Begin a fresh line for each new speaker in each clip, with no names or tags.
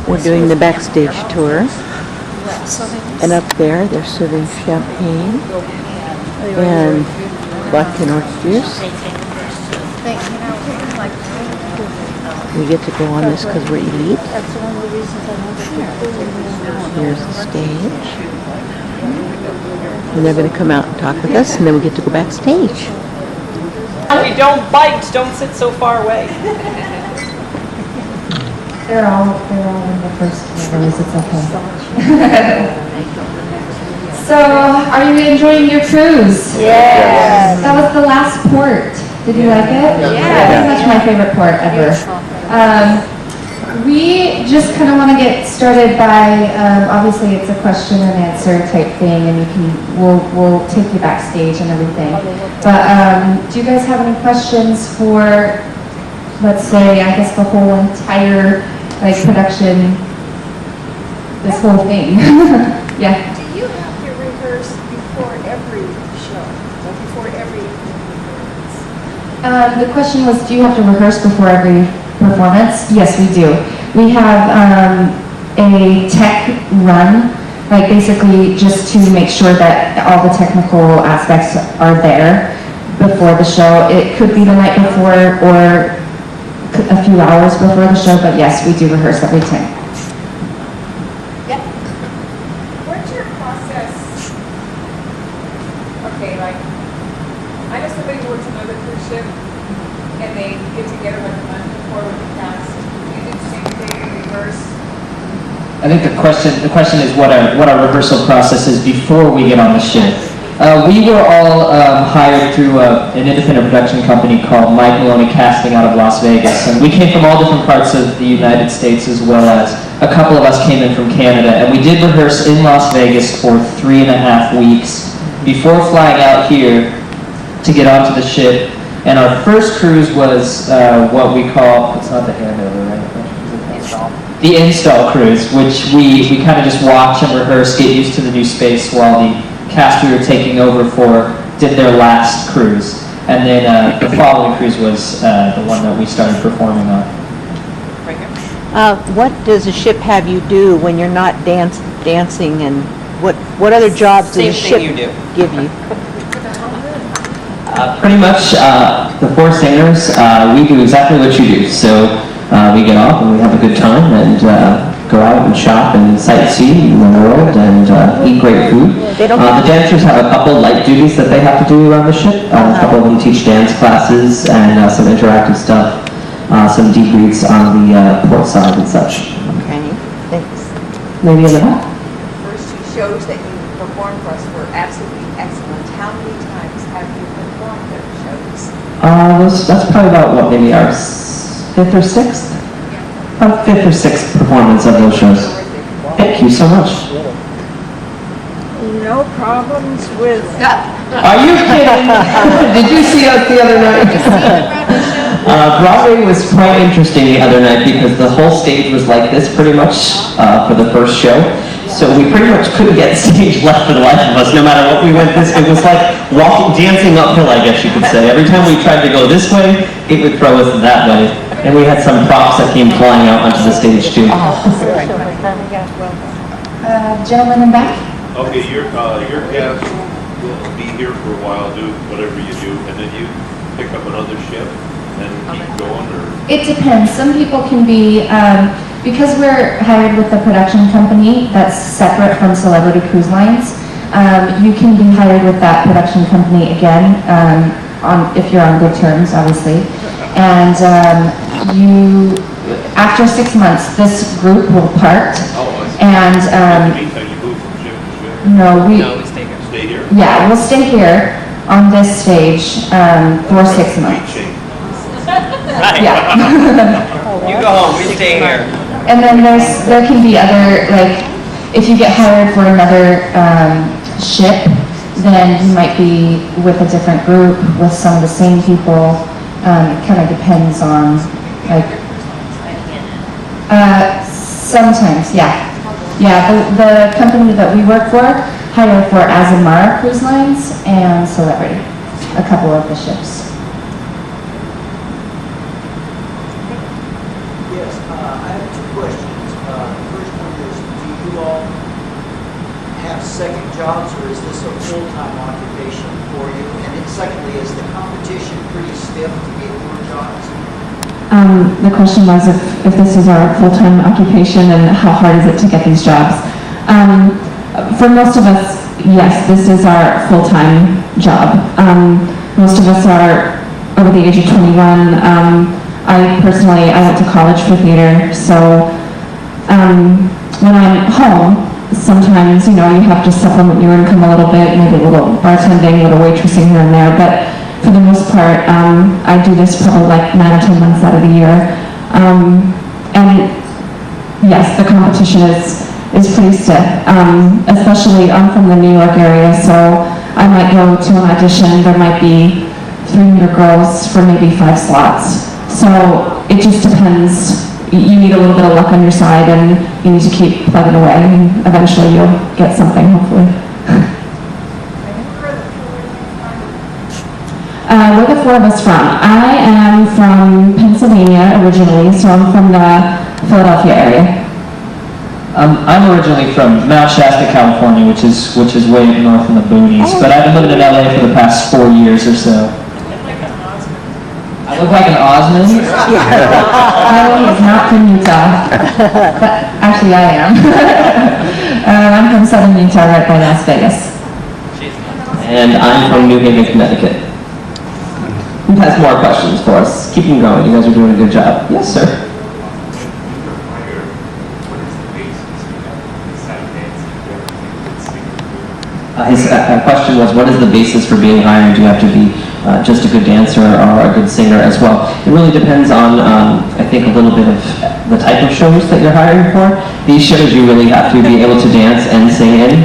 We're doing the backstage tour, and up there they're serving champagne and vodka and orange juice. We get to go on this because we're elite. Here's the stage. And they're going to come out and talk with us, and then we get to go backstage.
If you don't bite, don't sit so far away.
They're all in the first cameras, it's okay. So, are you enjoying your cruise?
Yes.
That was the last port. Did you like it? Yeah. Pretty much my favorite port ever. We just kind of want to get started by, obviously it's a question and answer type thing, and we'll take you backstage and everything. But do you guys have any questions for, let's say, I guess the whole entire production, this whole thing? Yeah.
Do you have to rehearse before every show, or before every performance?
The question was, do you have to rehearse before every performance? Yes, we do. We have a tech run, basically just to make sure that all the technical aspects are there before the show. It could be the night before or a few hours before the show, but yes, we do rehearse every time.
Yeah. What's your process? Okay, I know somebody who works another cruise ship, and they get together a month before with the cast. You do the same thing, you rehearse.
I think the question is what our rehearsal process is before we get on the ship. We were all hired through an independent production company called Mike Maloney Casting out of Las Vegas, and we came from all different parts of the United States, as well as a couple of us came in from Canada, and we did rehearse in Las Vegas for 3.5 weeks before flying out here to get onto the ship. And our first cruise was what we call, it's not the handover, right? The install cruise, which we kind of just watch and rehearse, get used to the new space while the cast we were taking over for did their last cruise. And then the following cruise was the one that we started performing on.
What does a ship have you do when you're not dancing, and what other jobs does a ship give you?
Pretty much, the four singers, we do exactly what you do. So we get off and we have a good time and go out and shop and sightsee in the world and eat great food. The dancers have a couple light duties that they have to do around the ship. A couple of them teach dance classes and some interactive stuff, some debriefs on the port side and such.
Okay, thanks.
Maybe in the back?
The first two shows that you performed for us were absolutely excellent. How many times have you performed those shows?
That's probably about maybe our 5th or 6th? About 5th or 6th performance of those shows. Thank you so much.
No problems with...
Are you kidding? Did you see us the other night? Broadway was quite interesting the other night because the whole stage was like this pretty much for the first show. So we pretty much couldn't get stage left for the life of us, no matter what we went this. It was like dancing uphill, I guess you could say. Every time we tried to go this way, it would throw us that way. And we had some props that came flying out onto the stage too.
Gentleman in back?
Okay, your cast will be here for a while, do whatever you do, and then you pick up another ship and keep going, or?
It depends. Some people can be, because we're hired with the production company that's separate from Celebrity Cruise Lines, you can be hired with that production company again, if you're on good terms, obviously. And after 6 months, this group will part. And
In the meantime, you move from ship to ship?
no, we
Stay here?
yeah, we'll stay here on this stage for 6 months.
Right.
Yeah.
You go home, we stay here.
And then there can be other, if you get hired for another ship, then you might be with a different group with some of the same people. It kind of depends on, sometimes, yeah. Yeah, the company that we work for hired for Azamara Cruise Lines and Celebrity, a couple of the ships.
Yes, I have two questions. The first one is, do you all have second jobs, or is this a full-time occupation for you? And then secondly, is the competition pretty stiff to get more jobs?
The question was if this is our full-time occupation and how hard is it to get these jobs. For most of us, yes, this is our full-time job. Most of us are over the age of 21. I personally went to college for theater, so when I'm home, sometimes, you have to supplement your income a little bit, maybe a little bartending, a little waitressing here and there, but for the most part, I do this probably like 9 or 10 months out of the year. And yes, the competition is pretty stiff, especially I'm from the New York area, so I might go to an audition, there might be 300 girls for maybe 5 slots. So it just depends. You need a little bit of luck on your side, and you need to keep plugging away, and eventually you'll get something, hopefully. Where the 4 of us from? I am from Pennsylvania originally, so I'm from the Philadelphia area.
I'm originally from Mount Shasta, California, which is way up north in the boonies, but I've been living in LA for the past 4 years or so. I look like an Osmond?
I is not from Utah, but actually I am. I'm from southern Utah, right by Las Vegas.
And I'm from New Haven, Connecticut. Who has more questions for us? Keep them going. You guys are doing a good job. Yes, sir. His question was, what is the basis for being hired? Do you have to be just a good dancer or a good singer as well? It really depends on, I think, a little bit of the type of shows that you're hiring for. These shows you really have to be able to dance and sing in,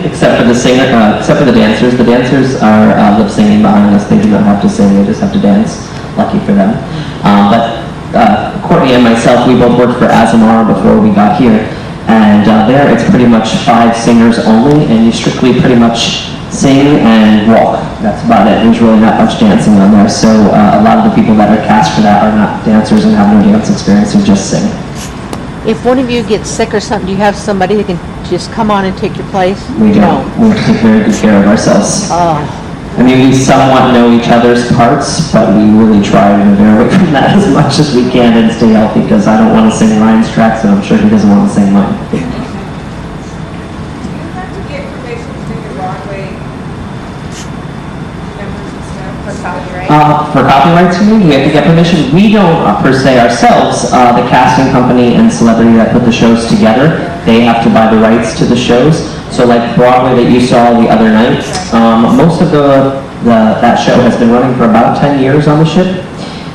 except for the singer, except for the dancers. The dancers are lip singing behind us. They do not have to sing. They just have to dance. Lucky for them. But Courtney and myself, we both worked for Azamara before we got here. And there it's pretty much 5 singers only, and you strictly pretty much sing and walk. That's about it. There's really not much dancing on there. So a lot of the people that are cast for that are not dancers and have no dance experience, they just sing.
If one of you gets sick or something, do you have somebody that can just come on and take your place?
We don't. We have to take very good care of ourselves.
Oh.
I mean, we somewhat know each other's parts, but we really try to veer away from that as much as we can and stay healthy, because I don't want to sing Ryan's tracks, and I'm sure he doesn't want to sing mine.
Do you have to get permission to do the Broadway numbers and stuff for copyright?
For copyrights, you mean? We have to get permission. We don't, per se, ourselves. The casting company and celebrity that put the shows together, they have to buy the rights to the shows. So like Broadway that you saw the other night, most of that show has been running for about 10 years on the ship,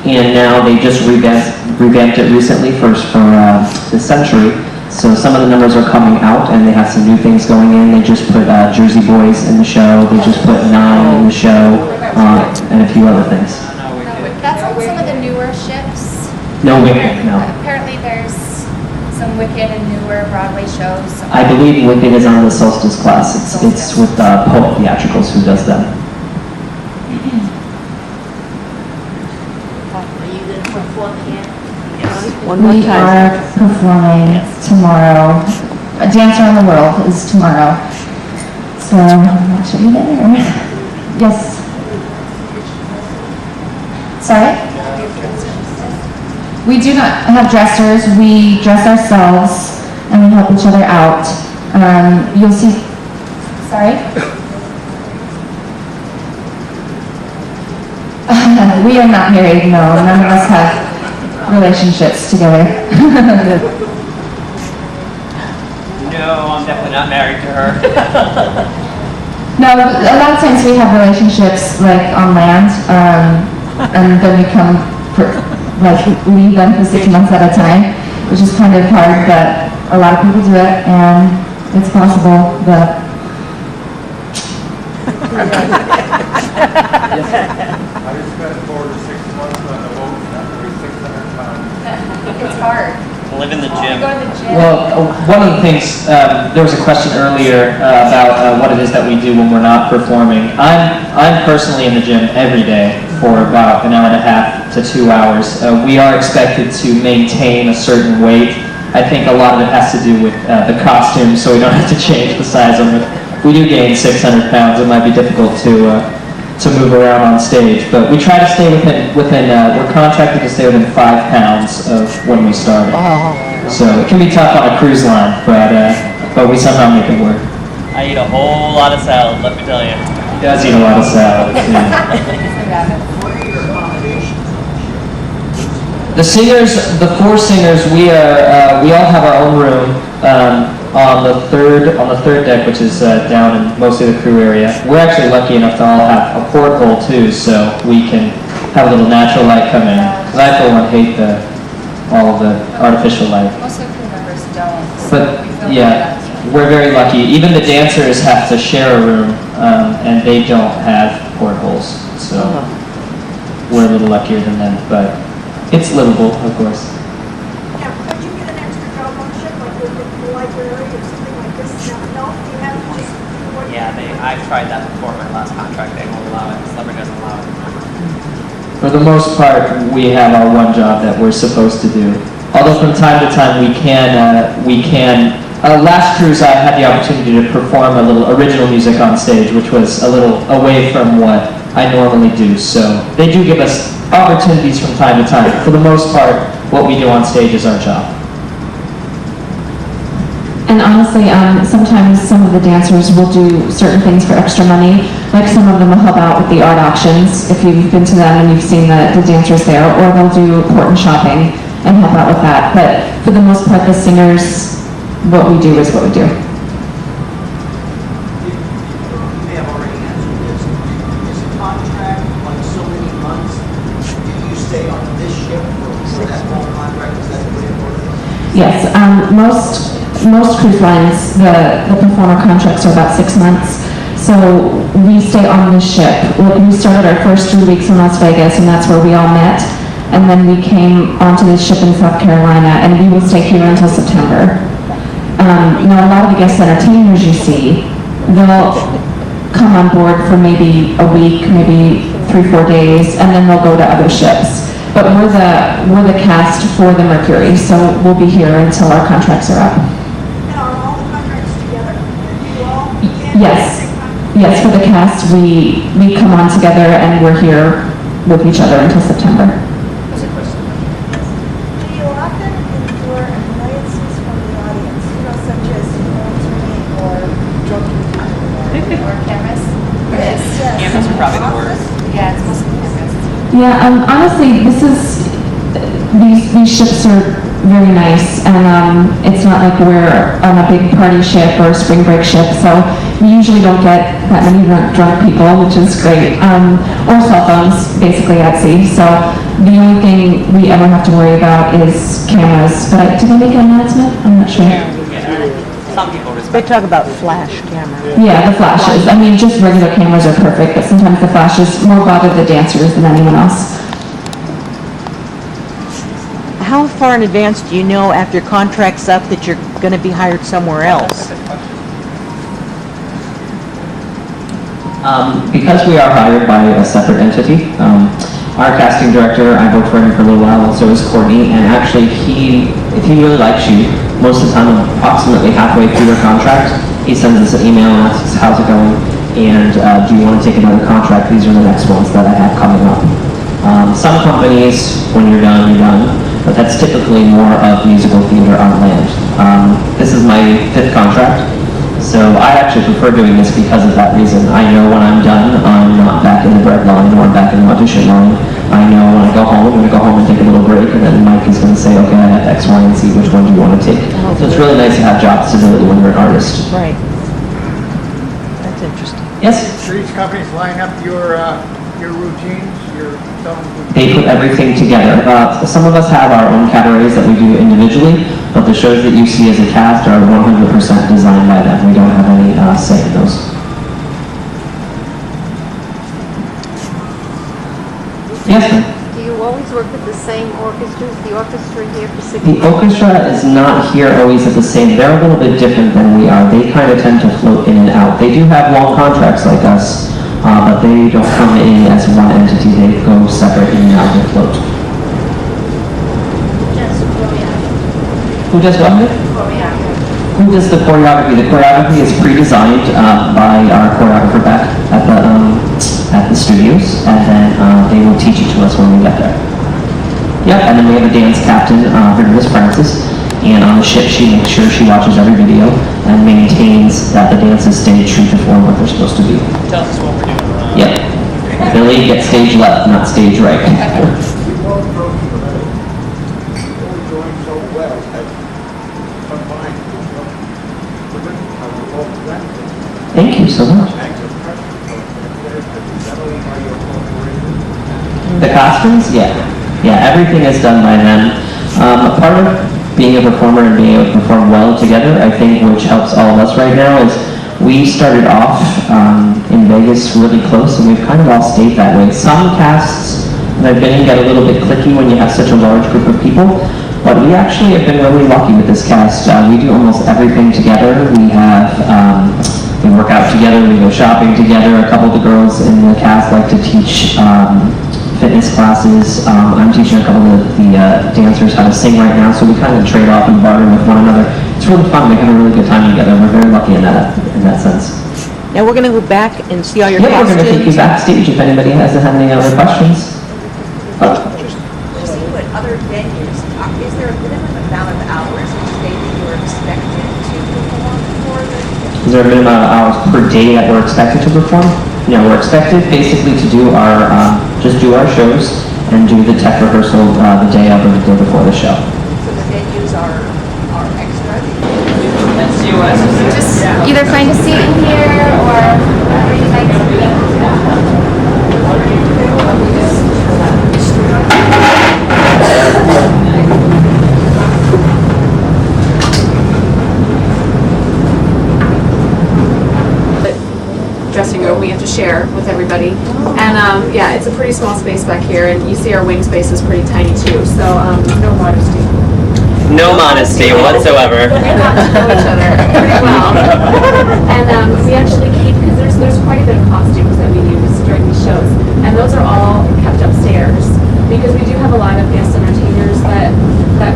and now they just revamped it recently for this century. So some of the numbers are coming out, and they have some new things going in. They just put Jersey Boys in the show. They just put 9 in the show, and a few other things.
That's on some of the newer ships.
No Wicked, no.
Apparently there's some Wicked and newer Broadway shows.
I believe Wicked is on the Solstice class. It's with Pope Theatricals who does them.
Are you going to perform again?
One more
We
time.
are performing tomorrow. A Dancer on the World is tomorrow. So I'm actually there. Yes. Sorry? We do not have dressers. We dress ourselves and we help each other out. You'll see. Sorry? We are not married, no. None of us have relationships together.
No, I'm definitely not married to her.
No, a lot of times we have relationships like on land, and then we come leave them for 6 months at a time, which is kind of hard, but a lot of people do it, and it's possible, but
I just spent 4 to 6 months on the boat, and I'm 600 pounds.
It's hard.
live in the gym.
Go to the gym.
Well, one of the things, there was a question earlier about what it is that we do when we're not performing. I'm personally in the gym every day for about an hour and a half to 2 hours. We are expected to maintain a certain weight. I think a lot of it has to do with the costume, so we don't have to change the size of it. If we do gain 600 pounds, it might be difficult to move around on stage, but we try to stay within we're contracted to stay within 5 pounds of when we started. So it can be tough on a cruise line, but we somehow make it work.
I eat a whole lot of salad, let me tell you.
He does eat a lot of salad. Yeah.
What are your accommodations on the ship?
The singers, the 4 singers, we all have our own room on the third deck, which is down in mostly the crew area. We're actually lucky enough to all have a porthole too, so we can have a little natural light come in. Because I for one hate all of the artificial light.
Most of the crew members don't. So
But
we feel
yeah,
very lucky.
we're very lucky. Even the dancers have to share a room, and they don't have portholes, so we're a little luckier than them. But it's livable, of course.
Now, could you get an extra job on ship, like with the library or something like this? No, you have to just do what you
Yeah, I've tried that before. My last contract, they won't allow it. Slumber doesn't allow it.
For the most part, we have our one job that we're supposed to do. Although from time to time we can. Last cruise I had the opportunity to perform a little original music on stage, which was a little away from what I normally do. So they do give us opportunities from time to time. For the most part, what we do on stage is our job.
And honestly, sometimes some of the dancers will do certain things for extra money. Like some of them will help out with the art auctions, if you've been to them and you've seen the dancers there, or they'll do important shopping and help out with that. But for the most part, the singers, what we do is what we do.
You may have already answered this. Is a contract like so many months? Do you stay on this ship for that whole contract? Is that the way it works?
Yes, most cruise lines, the performer contracts are about 6 months. So we stay on this ship. Like, we started our first 3 weeks in Las Vegas, and that's where we all met. And then we came onto this ship in South Carolina, and we will stay here until September. Now, a lot of the guest entertainers you see, they'll come on board for maybe a week, maybe 3-4 days, and then they'll go to other ships. But we're the cast for the Mercury, so we'll be here until our contracts are up.
And are all the contracts together? You all?
Yes. Yes, for the cast, we come on together and we're here with each other until September.
Do you often endure annoyances from the audience, such as filtering or joking?
Or cameras.
Yes.
Cameras are probably the worst.
Yeah, it's mostly cameras.
Yeah, honestly, these ships are very nice, and it's not like we're on a big party ship or a spring break ship, so we usually don't get that many drunk people, which is great, or cell phones, basically, at sea. So the only thing we ever have to worry about is cameras. But did they make an announcement? I'm not sure.
Yeah. Some people
They
respect.
talk about flash camera.
Yeah, the flashes. I mean, just regular cameras are perfect, but sometimes the flashes more bother the dancers than anyone else.
How far in advance do you know after your contract's up that you're going to be hired somewhere else?
Because we are hired by a separate entity, our casting director, I worked for him for a little while, and so is Courtney, and actually if he really likes you, most of the time, approximately halfway through your contract, he sends us an email and asks, how's it going, and do you want to take another contract? These are the next ones that I have coming up. Some companies, when you're done, but that's typically more of musical theater on land. This is my 5th contract, so I actually prefer doing this because of that reason. I know when I'm done, I'm not back in the bread line or back in the audition line. I know when I go home, I'm going to go home and take a little break, and then Mike is going to say, okay, I have X, Y, and Z, which one do you want to take? So it's really nice to have job stability when you're an artist.
Right. That's interesting.
Yes?
So each company's line up your routines, your
They put everything together. Some of us have our own cabarets that we do individually, but the shows that you see as a cast are 100% designed by them. We don't have any say in those.
Do you always work with the same orchestra? Is the orchestra here for 6
The
months?
orchestra is not here always at the same. They're a little bit different than we are. They kind of tend to float in and out. They do have long contracts like us, but they don't come in as one entity. They go separate in and out and float.
Just choreography.
Who does what? Who does the choreography? The choreography is pre-designed by our choreographer back at the studios, and then they will teach it to us when we get there. Yep, and then we have a dance captain, her name is Frances, and on the ship she makes sure she watches every video and maintains that the dances stay true to form what they're supposed to be.
Tell us what we're doing.
Yep. Billy, get stage left, not stage right.
You won't go to the middle. You're doing so well. Combined with the written color, both that.
Thank you so much. The costumes? Yeah. Yeah, everything is done by them. A part of being a performer and being able to perform well together, I think, which helps all of us right now, is we started off in Vegas really close, and we've kind of all stayed that way. Some casts that I've been in get a little bit cliquey when you have such a large group of people, but we actually have been really lucky with this cast. We do almost everything together. We work out together, we go shopping together. A couple of the girls in the cast like to teach fitness classes. I'm teaching a couple of the dancers how to sing right now, so we kind of trade off and barter with one another. It's really fun. We have a really good time together. We're very lucky in that sense.
Now we're going to go back and see all your
Yeah, we're
costumes.
going to take you backstage if anybody has any other questions.
Just see what other venues, is there a minimum amount of hours each day that you're expected to perform for the?
Is there a minimum amount of hours per day that we're expected to perform? No, we're expected basically to do our, just do our shows and do the tech rehearsal the day of or the day before the show.
So the venues are extra?
That's US.
Just either find a seat in here or wherever you like to be.
Dressing room we have to share with everybody, and yeah, it's a pretty small space back here, and you see our wing space is pretty tiny too, so no modesty.
No modesty whatsoever.
We got to know each other pretty well, and we actually keep, because there's quite a bit of costumes that we use during these shows, and those are all kept upstairs because we do have a lot of guest entertainers that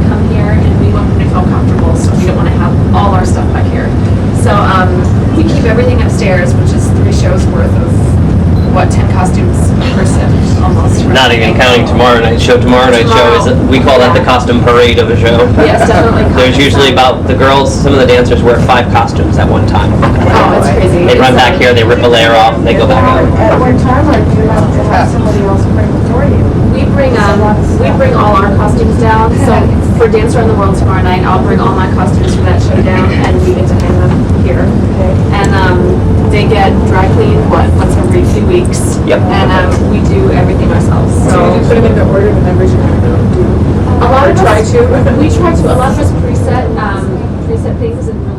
come here, and we want them to feel comfortable, so we don't want to have all our stuff back here. So we keep everything upstairs, which is 3 shows worth of, 10 costumes per person, almost.
Not even counting tomorrow night's show. Tomorrow night's show is, we call that the costume parade of a show.
Yes, definitely.
There's usually about, the girls, some of the dancers wear 5 costumes at one time.
Oh, it's crazy.
They run back here, they rip a layer off, they go back out.
At one time, like, you have to have somebody else bring before you.
We bring all our costumes down. So for Dancer on the World tomorrow night, I'll bring all my costumes for that show down, and we get to hang them here. And they get dry cleaned once every few weeks.
Yep.
And we do everything ourselves. So
you put them in the order the members are going to do?
a lot of us
try to?
We try to. A lot of us preset things and